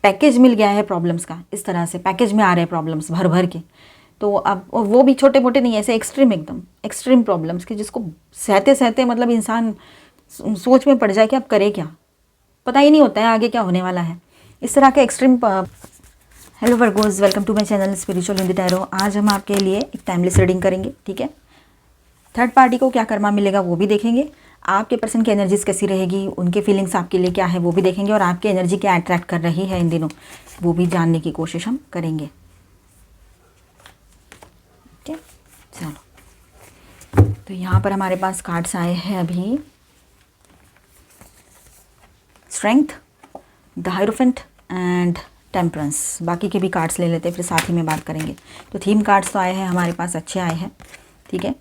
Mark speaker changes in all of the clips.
Speaker 1: Package मिल गया है problems का, इस तरह से पैकेज में आ रहे हैं प्रॉब्लम्स भर भर के। तो अब वो भी छोटे मोटे नहीं, ऐसे एक्सट्रीम, एकदम एक्सट्रीम प्रॉब्लम्स के जिसको सहते सहते मतलब इंसान सोच में पड़ जाए कि अब करे क्या, पता ही नहीं होता है आगे क्या होने वाला है, इस तरह के extreme. Hello virgos, welcome to my channel spiritual in the tarot. आज हम आपके लिए एक टाइमलेस रीडिंग करेंगे, ठीक है। थर्ड पार्टी को क्या कर्मा मिलेगा वो भी देखेंगे, आपके पर्सन की एनर्जीज कैसी रहेगी, उनके फीलिंग्स आपके लिए क्या है वो भी देखेंगे, और आपकी एनर्जी क्या अट्रैक्ट कर रही है इन दिनों वो भी जानने की कोशिश हम करेंगे। ठीक है, चलो। तो यहाँ पर हमारे पास कार्ड्स आए हैं अभी, strength, the hierophant and temperance. बाकी के भी कार्ड्स ले लेते हैं, फिर साथ ही में बात करेंगे। तो थीम कार्ड्स तो आए हैं हमारे पास, अच्छे आए हैं, ठीक है।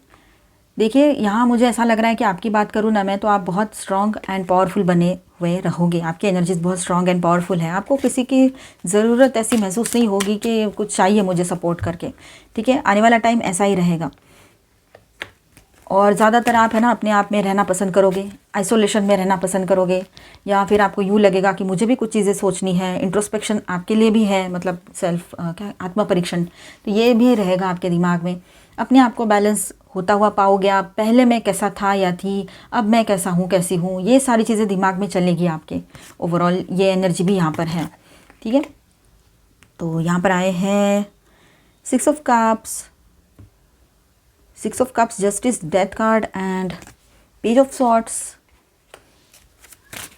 Speaker 1: देखिए यहाँ मुझे ऐसा लग रहा है कि आपकी बात करूँ ना मैं, तो आप बहुत स्ट्रॉन्ग एंड पावरफुल बने हुए रहोगे। आपकी एनर्जीज बहुत स्ट्रॉन्ग एंड पावरफुल है, आपको किसी की ज़रूरत ऐसी महसूस नहीं होगी कि कुछ चाहिए मुझे सपोर्ट करके, ठीक है। आने वाला टाइम ऐसा ही रहेगा। और ज़्यादातर आप है ना अपने आप में रहना पसंद करोगे, आइसोलेशन में रहना पसंद करोगे, या फिर आपको यूँ लगेगा कि मुझे भी कुछ चीज़ें सोचनी है। इंट्रोस्पेक्शन आपके लिए भी है, मतलब सेल्फ क्या आत्मा परीक्षण, तो ये भी रहेगा आपके दिमाग में। अपने आप को बैलेंस होता हुआ पाओगे आप, पहले मैं कैसा था या थी, अब मैं कैसा हूँ कैसी हूँ, ये सारी चीज़ें दिमाग में चलेगी आपके। ओवरऑल ये एनर्जी भी यहाँ पर है, ठीक है। तो यहाँ पर आए हैं 6 of cups, 6 of cups, justice, death card and page of swords,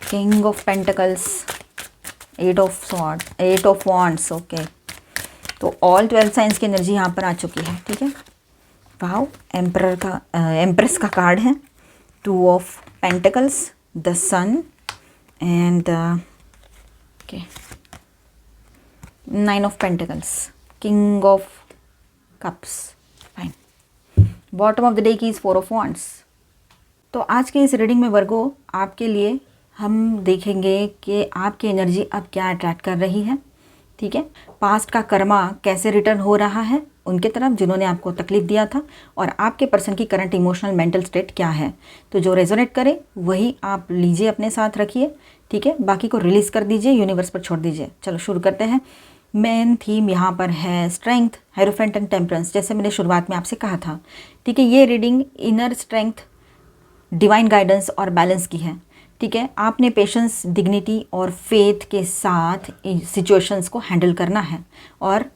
Speaker 1: king of pentacles, 8 of swords, 8 of wands, okay. तो ऑल 12 साइंस की एनर्जी यहाँ पर आ चुकी है, ठीक है। वाओ, एम्परर का एम्प्रेस का कार्ड है, 2 of pentacles, the sun and okay 9 of pentacles, king of cups, fine. Bottom of the deck is 4 of wands. तो आज के इस रीडिंग में वर्गो आपके लिए हम देखेंगे कि आपकी एनर्जी अब क्या अट्रैक्ट कर रही है, ठीक है। पास्ट का कर्मा कैसे रिटर्न हो रहा है उनके तरफ जिन्होंने आपको तकलीफ दिया था, और आपके पर्सन की करंट इमोशनल मेंटल स्टेट क्या है। तो जो रेजोनेट करे वही आप लीजिए, अपने साथ रखिए, ठीक है। बाकी को रिलीज़ कर दीजिए, यूनिवर्स पर छोड़ दीजिए। चलो शुरू करते हैं। मेन थीम यहाँ पर है स्ट्रेंथ, हायरोफेंट एंड टेम्परेंस, जैसे मैंने शुरुआत में आपसे कहा था, ठीक है। ये reading inner strength, divine guidance और बैलेंस की है, ठीक है। आपने पेशेंस, डिग्निटी और फेथ के साथ सिचुएशंस को हैंडल करना है, और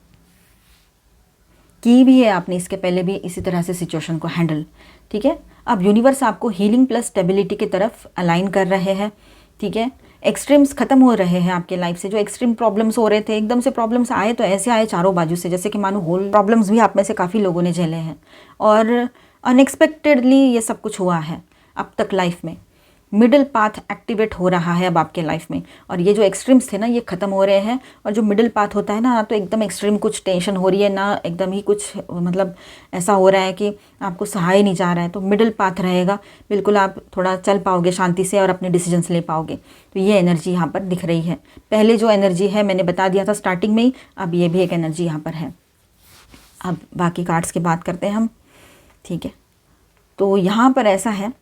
Speaker 1: की भी है आपने इसके पहले भी इसी तरह से सिचुएशन को हैंडल, ठीक है। अब यूनिवर्स आपको हीलिंग प्लस स्टेबिलिटी की तरफ अलाइन कर रहे हैं, ठीक है। एक्सट्रीम्स खत्म हो रहे हैं आपके लाइफ से, जो एक्सट्रीम प्रॉब्लम्स हो रहे थे, एकदम से प्रॉब्लम्स आए तो ऐसे आए चारों बाजू से, जैसे कि मानो होल प्रॉब्लम्स भी आप में से काफ़ी लोगों ने झेले हैं, और अनएक्सपेक्टेडली ये सब कुछ हुआ है अब तक लाइफ में। मिडिल पाथ एक्टिवेट हो रहा है अब आपके लाइफ में, और ये जो एक्सट्रीम्स थे ना ये ख़त्म हो रहे हैं। और जो मिडिल पाथ होता है ना, तो एकदम एक्सट्रीम कुछ टेंशन हो रही है ना, एकदम ही कुछ मतलब ऐसा हो रहा है कि आपको सहाय नहीं जा रहा है, तो मिडिल पाथ रहेगा, बिल्कुल आप थोड़ा चल पाओगे शांति से और अपने डिसीजंस ले पाओगे। तो ये एनर्जी यहाँ पर दिख रही है। पहले जो एनर्जी है मैंने बता दिया था स्टार्टिंग में ही, अब ये भी एक एनर्जी यहाँ पर है। अब बाकी कार्ड्स की बात करते हैं हम, ठीक है। तो यहाँ पर ऐसा है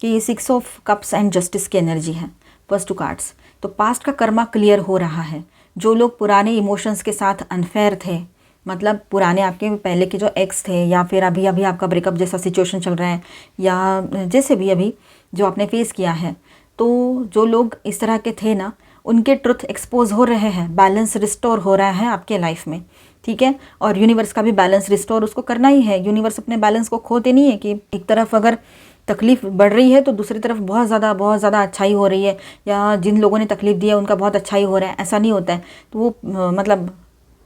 Speaker 1: कि 6 ऑफ कप्स एंड जस्टिस की एनर्जी है, फर्स्ट 2 कार्ड्स। तो पास्ट का कर्मा क्लियर हो रहा है। जो लोग पुराने इमोशंस के साथ अनफेयर थे, मतलब पुराने आपके पहले के जो एक्स थे, या फिर अभी अभी आपका ब्रेकअप जैसा सिचुएशन चल रहा है, या जैसे भी अभी जो आपने फेस किया है, तो जो लोग इस तरह के थे ना, उनके ट्रुथ एक्सपोज हो रहे हैं, बैलेंस रिस्टोर हो रहा है आपके लाइफ में, ठीक है। और यूनिवर्स का भी बैलेंस रिस्टोर उसको करना ही है। यूनिवर्स अपने बैलेंस को खोते नहीं है कि एक तरफ अगर तकलीफ बढ़ रही है तो दूसरी तरफ बहुत ज़्यादा अच्छाई हो रही है, या जिन लोगों ने तकलीफ दी है उनका बहुत अच्छाई हो रहा है, ऐसा नहीं होता है। तो वो मतलब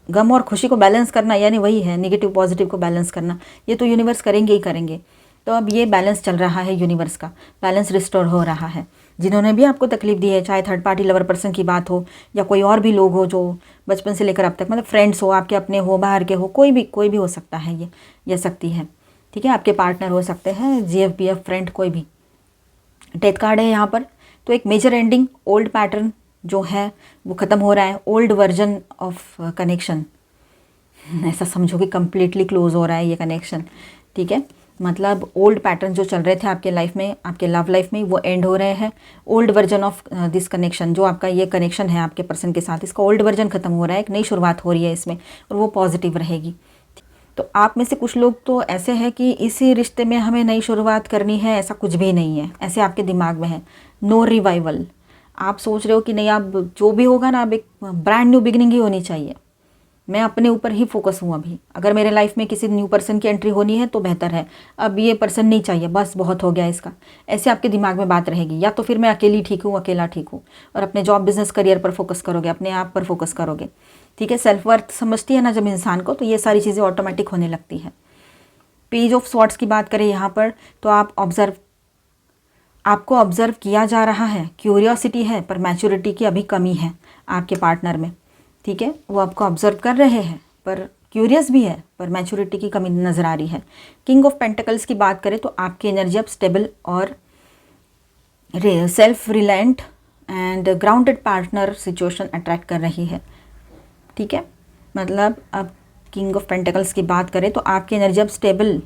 Speaker 1: गम और खुशी को बैलेंस करना, यानी वही है नेगेटिव पॉजिटिव को बैलेंस करना, ये तो यूनिवर्स करेंगे ही करेंगे। तो अब ये बैलेंस चल रहा है, यूनिवर्स का बैलेंस रिस्टोर हो रहा है। जिन्होंने भी आपको तकलीफ दी है, चाहे थर्ड पार्टी लवर पर्सन की बात हो, या कोई और भी लोग हो जो बचपन से लेकर अब तक, मतलब फ्रेंड्स हो, आपके अपने हो, बाहर के हो, कोई भी हो सकता है ये, या सकती है, ठीक है। आपके पार्टनर हो सकते हैं, GF फ्रेंड, कोई भी। डेथ कार्ड है यहाँ पर। तो एक मेजर एंडिंग, ओल्ड पैटर्न जो है वो ख़त्म हो रहा है, ओल्ड वर्जन ऑफ कनेक्शन, ऐसा समझो कि कम्प्लीटली क्लोज हो रहा है ये कनेक्शन, ठीक है। मतलब ओल्ड पैटर्न जो चल रहे थे आपके लाइफ में, आपके लव लाइफ में, वो एंड हो रहे हैं। Old version of this connection, जो आपका ये कनेक्शन है आपके पर्सन के साथ, इसका ओल्ड वर्जन खत्म हो रहा है, एक नई शुरुआत हो रही है इसमें, और वो पॉजिटिव रहेगी। तो आप में से कुछ लोग तो ऐसे हैं कि इसी रिश्ते में हमें नई शुरुआत करनी है, ऐसा कुछ भी नहीं है, ऐसे आपके दिमाग में है। नो रिवाइवल, आप सोच रहे हो कि नहीं, आप जो भी होगा ना, अब एक ब्रांड न्यू बिगिनिंग ही होनी चाहिए। मैं अपने ऊपर ही फोकस हूँ अभी, अगर मेरे लाइफ में किसी न्यू पर्सन की एंट्री होनी है तो बेहतर है, अब ये पर्सन नहीं चाहिए, बस बहुत हो गया इसका, ऐसे आपके दिमाग में बात रहेगी। या तो फिर मैं अकेली ठीक हूँ, अकेला ठीक हूँ, और अपने जॉब बिजनेस करियर पर फोकस करोगे, अपने आप पर फोकस करोगे, ठीक है। सेल्फ वर्थ समझती है ना जब इंसान को, तो ये सारी चीज़ें ऑटोमेटिक होने लगती है। पेज ऑफ स्वॉर्ड्स की बात करें यहाँ पर, तो आपको ऑब्जर्व किया जा रहा है, क्यूरियोसिटी है, पर मैच्योरिटी की अभी कमी है आपके पार्टनर में, ठीक है। वो आपको ऑब्जर्व कर रहे हैं, पर क्यूरियस भी है, पर मैच्योरिटी की कमी नज़र आ रही है। किंग ऑफ पेंटिकल्स की बात करें तो आपकी एनर्जी अब स्टेबल और self reliant and grounded partner situation attract कर रही है, ठीक है। मतलब अब किंग ऑफ पेंटिकल्स की बात करें तो आपकी एनर्जी अब स्टेबल,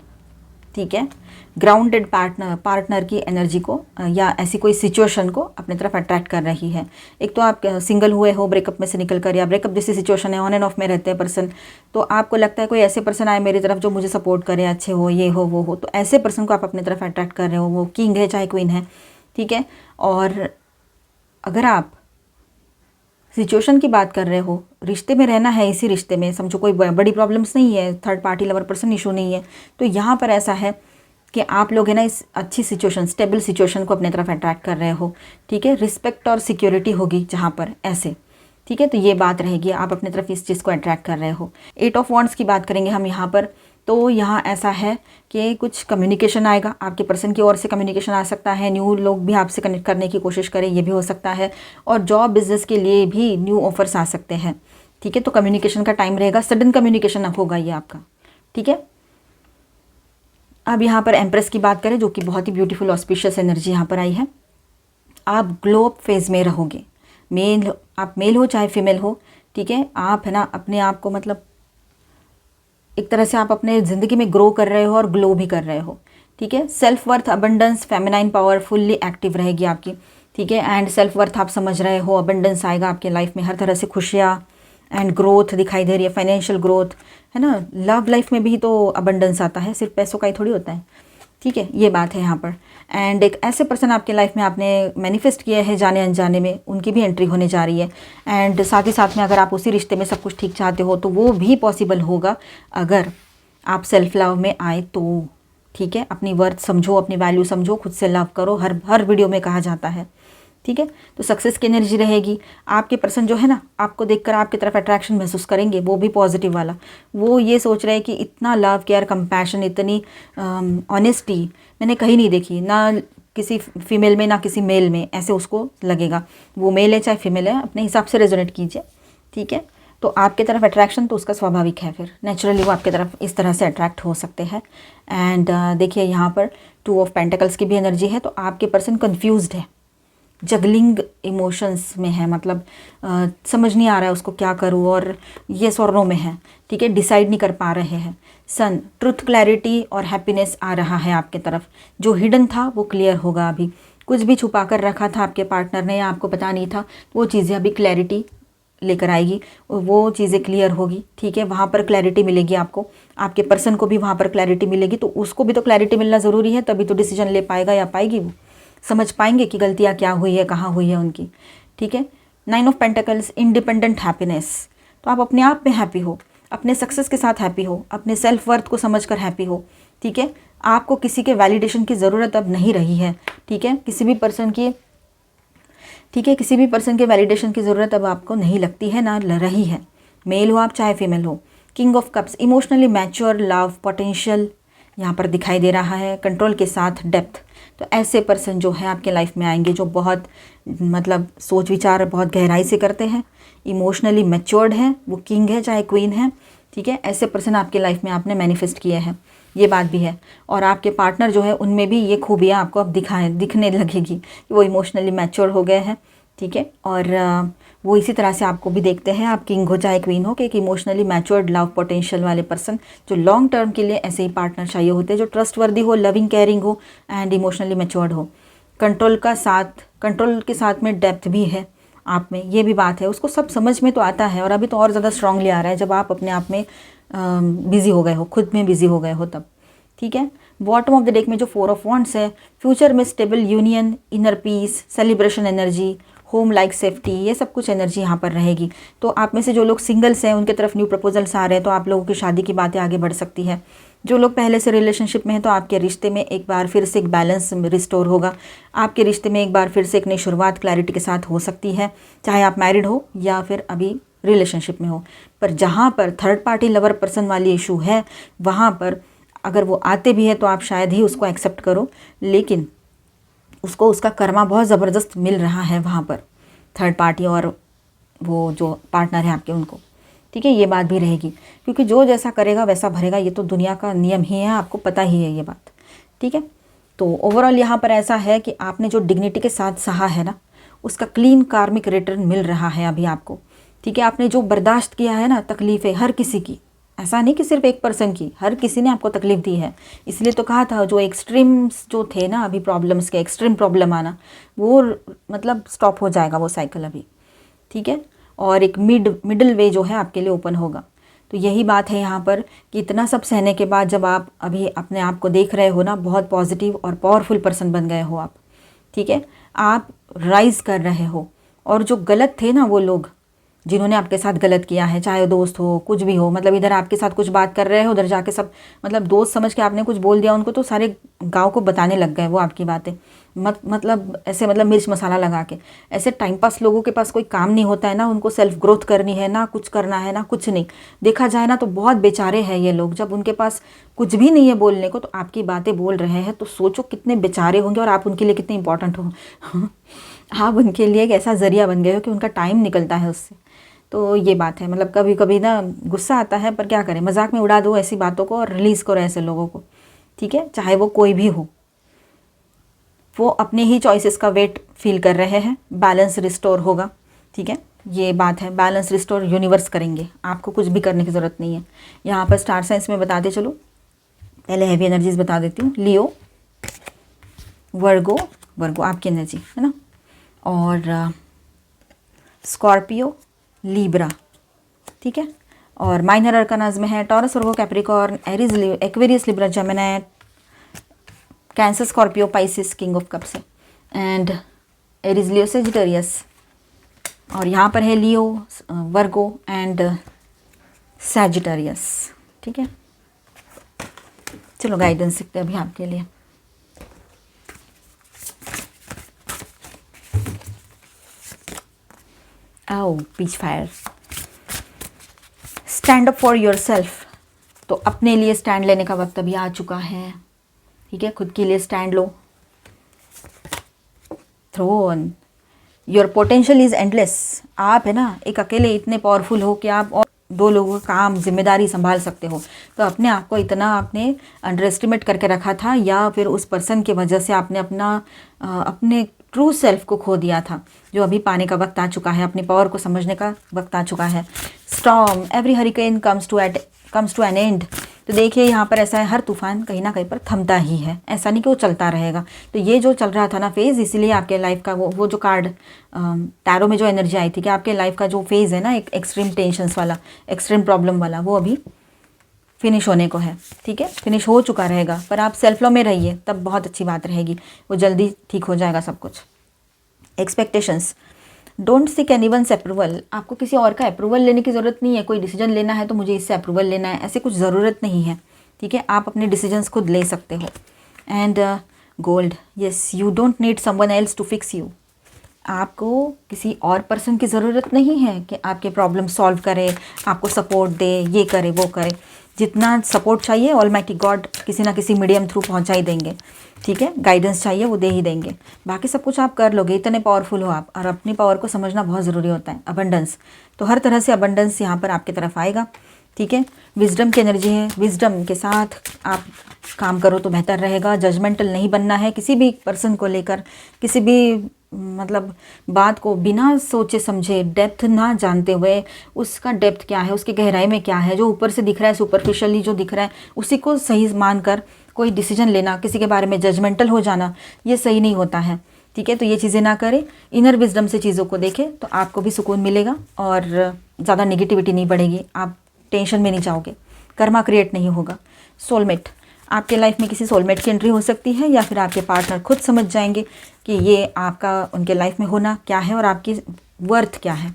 Speaker 1: ठीक है, ग्राउंडेड पार्टनर की एनर्जी को या ऐसी कोई सिचुएशन को अपने तरफ अट्रैक्ट कर रही है। एक तो आप सिंगल हुए हो, ब्रेकअप में से निकल कर, या ब्रेकअप जैसी सिचुएशन है, ऑन एंड ऑफ में रहते हैं पर्सन, तो आपको लगता है कोई ऐसे पर्सन आए मेरी तरफ जो मुझे सपोर्ट करे, अच्छे हो, ये हो वो हो, तो ऐसे पर्सन को आप अपने तरफ अट्रैक्ट कर रहे हो, वो किंग है चाहे क्वीन है, ठीक है। और अगर आप सिचुएशन की बात कर रहे हो, रिश्ते में रहना है, इसी रिश्ते में समझो कोई बड़ी प्रॉब्लम्स नहीं है, third party lover person issue नहीं है, तो यहाँ पर ऐसा है कि आप लोग है ना इस अच्छी सिचुएशन, स्टेबल सिचुएशन को अपने तरफ अट्रैक्ट कर रहे हो, ठीक है। रिस्पेक्ट और सिक्योरिटी होगी जहाँ पर, ऐसे, ठीक है। तो ये बात रहेगी, आप अपने तरफ इस चीज़ को अट्रैक्ट कर रहे हो। 8 ऑफ वॉन्ड्स की बात करेंगे हम यहाँ पर, तो यहाँ ऐसा है कि कुछ कम्युनिकेशन आएगा, आपके पर्सन की ओर से कम्युनिकेशन आ सकता है, न्यू लोग भी आपसे कनेक्ट करने की कोशिश करें, ये भी हो सकता है, और जॉब बिजनेस के लिए भी न्यू ऑफर्स आ सकते हैं, ठीक है। तो कम्युनिकेशन का टाइम रहेगा, सडन कम्युनिकेशन होगा ये आपका, ठीक है। अब यहाँ पर एम्प्रेस की बात करें, जो कि बहुत ही ब्यूटीफुल ऑस्पिशियस एनर्जी यहाँ पर आई है। आप ग्लो अप फेज में रहोगे, आप मेल हो चाहे फीमेल हो, ठीक है। आप है ना अपने आप को, मतलब एक तरह से आप अपने ज़िंदगी में ग्रो कर रहे हो और ग्लो भी कर रहे हो, ठीक है। Self worth, abundance, feminine power fully active रहेगी आपकी, ठीक है। एंड सेल्फ वर्थ आप समझ रहे हो, अबंडेंस आएगा आपके लाइफ में, हर तरह से खुशियाँ एंड ग्रोथ दिखाई दे रही है, फाइनेंशियल ग्रोथ, है ना। लव लाइफ में भी तो अबंडेंस आता है, सिर्फ पैसों का ही थोड़ी होता है, ठीक है। ये बात है यहाँ पर। एंड एक ऐसे पर्सन आपके लाइफ में आपने मैनिफेस्ट किया है जाने अनजाने में, उनकी भी एंट्री होने जा रही है। एंड साथ ही साथ में अगर आप उसी रिश्ते में सब कुछ ठीक चाहते हो तो वो भी पॉसिबल होगा अगर आप सेल्फ लव में आए तो, ठीक है। अपनी वर्थ समझो, अपनी वैल्यू समझो, खुद से लव करो, हर वीडियो में कहा जाता है, ठीक है। तो सक्सेस की एनर्जी रहेगी। आपके पर्सन जो है ना, आपको देखकर आपकी तरफ अट्रैक्शन महसूस करेंगे, वो भी पॉजिटिव वाला। वो ये सोच रहे हैं कि इतना लव, केयर, कंपैशन, इतनी ऑनेस्टी मैंने कहीं नहीं देखी, ना किसी फीमेल में ना किसी मेल में, ऐसे उसको लगेगा। वो मेल है चाहे फीमेल है, अपने हिसाब से रेजोनेट कीजिए, ठीक है। तो आपके तरफ अट्रैक्शन तो उसका स्वाभाविक है, फिर नेचुरली वो आपके तरफ इस तरह से अट्रैक्ट हो सकते हैं। एंड देखिए यहाँ पर 2 ऑफ पेंटिकल्स की भी एनर्जी है, तो आपके पर्सन कन्फ्यूज्ड है, जगलिंग इमोशंस में है, मतलब समझ नहीं आ रहा है उसको क्या करूँ, और ये सौरों में है, ठीक है, डिसाइड नहीं कर पा रहे हैं। सन, ट्रुथ, क्लैरिटी और हैप्पीनेस आ रहा है आपके तरफ, जो हिडन था वो क्लियर होगा। अभी कुछ भी छुपा कर रखा था आपके पार्टनर ने या आपको पता नहीं था, वो चीज़ें अभी क्लैरिटी लेकर आएगी, वो चीज़ें क्लियर होगी, ठीक है। वहाँ पर क्लैरिटी मिलेगी आपको, आपके पर्सन को भी वहाँ पर क्लैरिटी मिलेगी, तो उसको भी तो क्लैरिटी मिलना ज़रूरी है, तभी तो डिसीजन ले पाएगा या पाएगी, वो समझ पाएंगे कि गलतियाँ क्या हुई है, कहाँ हुई है उनकी, ठीक है। 9 ऑफ पेंटिकल्स, इंडिपेंडेंट हैप्पीनेस, तो आप अपने आप में हैप्पी हो, अपने सक्सेस के साथ हैप्पी हो, अपने सेल्फ वर्थ को समझकर हैप्पी हो, ठीक है। आपको किसी के वैलिडेशन की ज़रूरत अब नहीं रही है, ठीक है, किसी भी पर्सन की, ठीक है, किसी भी पर्सन के वैलिडेशन की ज़रूरत अब आपको नहीं लगती है, ना रही है, मेल हो आप चाहे फीमेल हो। King of cups, emotionally mature, love potential यहाँ पर दिखाई दे रहा है, कंट्रोल के साथ डेप्थ। तो ऐसे पर्सन जो है आपके लाइफ में आएंगे, जो बहुत मतलब सोच विचार बहुत गहराई से करते हैं, इमोशनली मैच्योर्ड हैं, वो किंग है चाहे क्वीन है, ठीक है। ऐसे पर्सन आपके लाइफ में आपने मैनिफेस्ट किए हैं, ये बात भी है। और आपके पार्टनर जो है उनमें भी ये खूबियाँ आपको अब दिखने लगेगी कि वो इमोशनली मैच्योर हो गए हैं, ठीक है। और वो इसी तरह से आपको भी देखते हैं, आप किंग हो चाहे क्वीन हो, कि एक इमोशनली मैच्योर्ड लव पोटेंशियल वाले पर्सन जो लॉन्ग टर्म के लिए ऐसे ही पार्टनर चाहिए होते हैं, जो ट्रस्टवर्दी हो, लविंग केयरिंग हो एंड इमोशनली मैच्योर्ड हो। कंट्रोल के साथ में डेप्थ भी है आप में, ये भी बात है। उसको सब समझ में तो आता है, और अभी तो और ज़्यादा स्ट्रांगली आ रहा है जब आप अपने आप में बिजी हो गए हो, खुद में बिजी हो गए हो तब, ठीक है। बॉटम ऑफ द डेक में जो 4 ऑफ वॉन्ड्स है, फ्यूचर में stable union, inner peace, celebration energy, home like safety, ये सब कुछ एनर्जी यहाँ पर रहेगी। तो आप में से जो लोग सिंगल्स हैं उनके तरफ न्यू प्रपोजल्स आ रहे हैं, तो आप लोगों की शादी की बातें आगे बढ़ सकती है। जो लोग पहले से रिलेशनशिप में हैं तो आपके रिश्ते में एक बार फिर से एक बैलेंस रिस्टोर होगा, आपके रिश्ते में एक बार फिर से एक नई शुरुआत क्लैरिटी के साथ हो सकती है, चाहे आप मैरिड हो या फिर अभी रिलेशनशिप में हो। पर जहाँ पर थर्ड पार्टी लवर पर्सन वाली इशू है, वहाँ पर अगर वो आते भी है तो आप शायद ही उसको एक्सेप्ट करो, लेकिन उसको उसका कर्मा बहुत ज़बरदस्त मिल रहा है वहाँ पर, थर्ड पार्टी और वो जो पार्टनर है आपके उनको, ठीक है। ये बात भी रहेगी, क्योंकि जो जैसा करेगा वैसा भरेगा, ये तो दुनिया का नियम ही है, आपको पता ही है ये बात, ठीक है। तो ओवरऑल यहाँ पर ऐसा है कि आपने जो डिग्निटी के साथ सहा है ना, उसका क्लीन कार्मिक रिटर्न मिल रहा है अभी आपको, ठीक है। आपने जो बर्दाश्त किया है ना तकलीफ़ें हर किसी की, ऐसा नहीं कि सिर्फ एक पर्सन की, हर किसी ने आपको तकलीफ़ दी है। इसलिए तो कहा था जो एक्सट्रीम्स जो थे ना अभी प्रॉब्लम्स के, एक्सट्रीम प्रॉब्लम आना, वो मतलब स्टॉप हो जाएगा वो साइकिल अभी, ठीक है। और एक मिडल वे जो है आपके लिए ओपन होगा। तो यही बात है यहाँ पर कि इतना सब सहने के बाद जब आप अभी अपने आप को देख रहे हो ना, बहुत पॉजिटिव और पावरफुल पर्सन बन गए हो आप, ठीक है। आप राइज़ कर रहे हो, और जो गलत थे ना वो लोग जिन्होंने आपके साथ गलत किया है, चाहे वो दोस्त हो कुछ भी हो, मतलब इधर आपके साथ कुछ बात कर रहे हो, उधर जाके सब मतलब दोस्त समझ के आपने कुछ बोल दिया उनको, तो सारे गांव को बताने लग गए वो आपकी बातें, मतलब ऐसे मतलब मिर्च मसाला लगा के। ऐसे टाइम पास लोगों के पास कोई काम नहीं होता है ना, उनको सेल्फ ग्रोथ करनी है ना, कुछ करना है ना, कुछ नहीं। देखा जाए ना तो बहुत बेचारे हैं ये लोग, जब उनके पास कुछ भी नहीं है बोलने को तो आपकी बातें बोल रहे हैं, तो सोचो कितने बेचारे होंगे और आप उनके लिए कितने इंपॉर्टेंट हो। आप उनके लिए एक ऐसा ज़रिया बन गए हो कि उनका टाइम निकलता है उससे। तो ये बात है, मतलब कभी कभी ना गुस्सा आता है, पर क्या करें, मजाक में उड़ा दो ऐसी बातों को और रिलीज़ करो ऐसे लोगों को, ठीक है। चाहे वो कोई भी हो, वो अपने ही चॉइसेस का वेट फील कर रहे हैं, बैलेंस रिस्टोर होगा, ठीक है। ये बात है, बैलेंस रिस्टोर यूनिवर्स करेंगे, आपको कुछ भी करने की ज़रूरत नहीं है। यहाँ पर स्टार साइंस में बताते चलो, पहले हैवी एनर्जीज बता देती हूँ। लियो, वर्गो आपकी एनर्जी है ना, और स्कॉर्पियो, लीब्रा, ठीक है। और माइनर अरकानाज में है taurus, Virgo, Capricorn, Aries, Aquarius, Libra, Gemini, cancer, Scorpio, Pisces, king of cups है, एंड एरीज, लियो, सेजिटेरियस। और यहाँ पर है लियो, वर्गो एंड सैजिटेरियस, ठीक है। चलो गाइडेंस सीखते हैं अभी आपके लिए। आओ, peach fire, stand up for yourself. तो अपने लिए स्टैंड लेने का वक्त अभी आ चुका है, ठीक है। खुद के लिए स्टैंड लो। Throne, your potential is endless. आप है ना एक अकेले इतने पावरफुल हो कि आप और 2 लोगों का काम जिम्मेदारी संभाल सकते हो। तो अपने आप को इतना आपने अंडर एस्टिमेट करके रखा था, या फिर उस पर्सन की वजह से आपने अपने ट्रू सेल्फ को खो दिया था, जो अभी पाने का वक्त आ चुका है, अपनी पावर को समझने का वक्त आ चुका है। Storm, every hurricane comes to an end. तो देखिए यहाँ पर ऐसा है, हर तूफान कहीं ना कहीं पर थमता ही है, ऐसा नहीं कि वो चलता रहेगा। तो ये जो चल रहा था ना फेज़, इसीलिए आपके लाइफ का वो जो कार्ड टैरो में जो एनर्जी आई थी कि आपके लाइफ का जो फेज़ है ना, एक एक्सट्रीम टेंशन्स वाला, एक्सट्रीम प्रॉब्लम वाला, वो अभी फिनिश होने को है, ठीक है। फिनिश हो चुका रहेगा, पर आप सेल्फ लव में रहिए, तब बहुत अच्छी बात रहेगी, वो जल्दी ठीक हो जाएगा सब कुछ। Expectations, don't seek anyone's approval. आपको किसी और का अप्रूवल लेने की ज़रूरत नहीं है। कोई डिसीजन लेना है तो मुझे इससे अप्रूवल लेना है, ऐसे कुछ ज़रूरत नहीं है, ठीक है। आप अपने डिसीजंस खुद ले सकते हो। And gold, yes, you don't need someone else to fix you. आपको किसी और पर्सन की ज़रूरत नहीं है कि आपके प्रॉब्लम सॉल्व करे, आपको सपोर्ट दे, ये करे वो करे। जितना सपोर्ट चाहिए ऑलमाइटी गॉड किसी ना किसी मीडियम थ्रू पहुंचा ही देंगे, ठीक है। गाइडेंस चाहिए वो दे ही देंगे, बाकी सब कुछ आप कर लोगे, इतने पावरफुल हो आप। और अपनी पावर को समझना बहुत ज़रूरी होता है। अबंडेंस, तो हर तरह से अबंडेंस यहाँ पर आपकी तरफ आएगा, ठीक है। विजडम की एनर्जी है, विजडम के साथ आप काम करो तो बेहतर रहेगा। जजमेंटल नहीं बनना है किसी भी पर्सन को लेकर, किसी भी मतलब बात को बिना सोचे समझे, डेप्थ ना जानते हुए, उसका डेप्थ क्या है, उसकी गहराई में क्या है, जो ऊपर से दिख रहा है, सुपरफिशियली जो दिख रहा है उसी को सही मानकर कोई डिसीजन लेना, किसी के बारे में जजमेंटल हो जाना, ये सही नहीं होता है। ठीक है, तो ये चीज़ें ना करें, इनर विजडम से चीज़ों को देखें तो आपको भी सुकून मिलेगा और ज़्यादा नेगेटिविटी नहीं बढ़ेगी, आप टेंशन में नहीं जाओगे, कर्मा क्रिएट नहीं होगा। सोलमेट, आपके लाइफ में किसी सोलमेट की एंट्री हो सकती है या फिर आपके पार्टनर खुद समझ जाएंगे कि ये आपका उनके लाइफ में होना क्या है और आपकी वर्थ क्या है।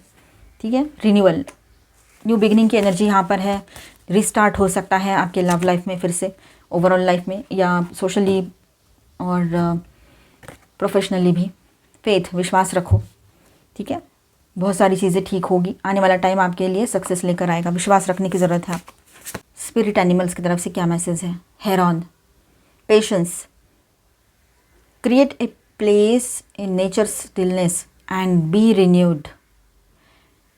Speaker 1: ठीक है, रिन्यूअल, न्यू बिगिनिंग की एनर्जी यहाँ पर है, रिस्टार्ट हो सकता है आपके लव लाइफ में फिर से, ओवरऑल लाइफ में या सोशली और प्रोफेशनली भी। फेथ, विश्वास रखो। ठीक है, बहुत सारी चीज़ें ठीक होगी, आने वाला टाइम आपके लिए सक्सेस लेकर आएगा, विश्वास रखने की ज़रूरत है आपको। स्पिरिट एनिमल्स की तरफ से क्या मैसेज है? Heron, patience, create a place in nature stillness and be renewed,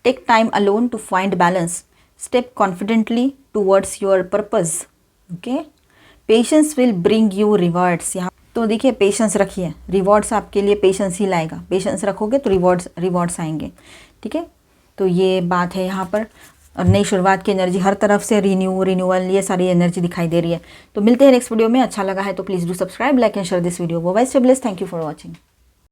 Speaker 1: take time alone to find balance, step confidently towards your purpose. Okay, patience will bring you rewards. यहाँ तो देखिए, patience रखिए, rewards आपके लिए patience ही लाएगा, patience रखोगे तो rewards आएंगे। ठीक है, तो ये बात है यहाँ पर। और नई शुरुआत की एनर्जी हर तरफ से, रिन्यूअल, ये सारी एनर्जी दिखाई दे रही है। तो मिलते हैं नेक्स्ट वीडियो में। अच्छा लगा है तो please do subscribe, like and share this video. Always stay blessed, thank you for watching.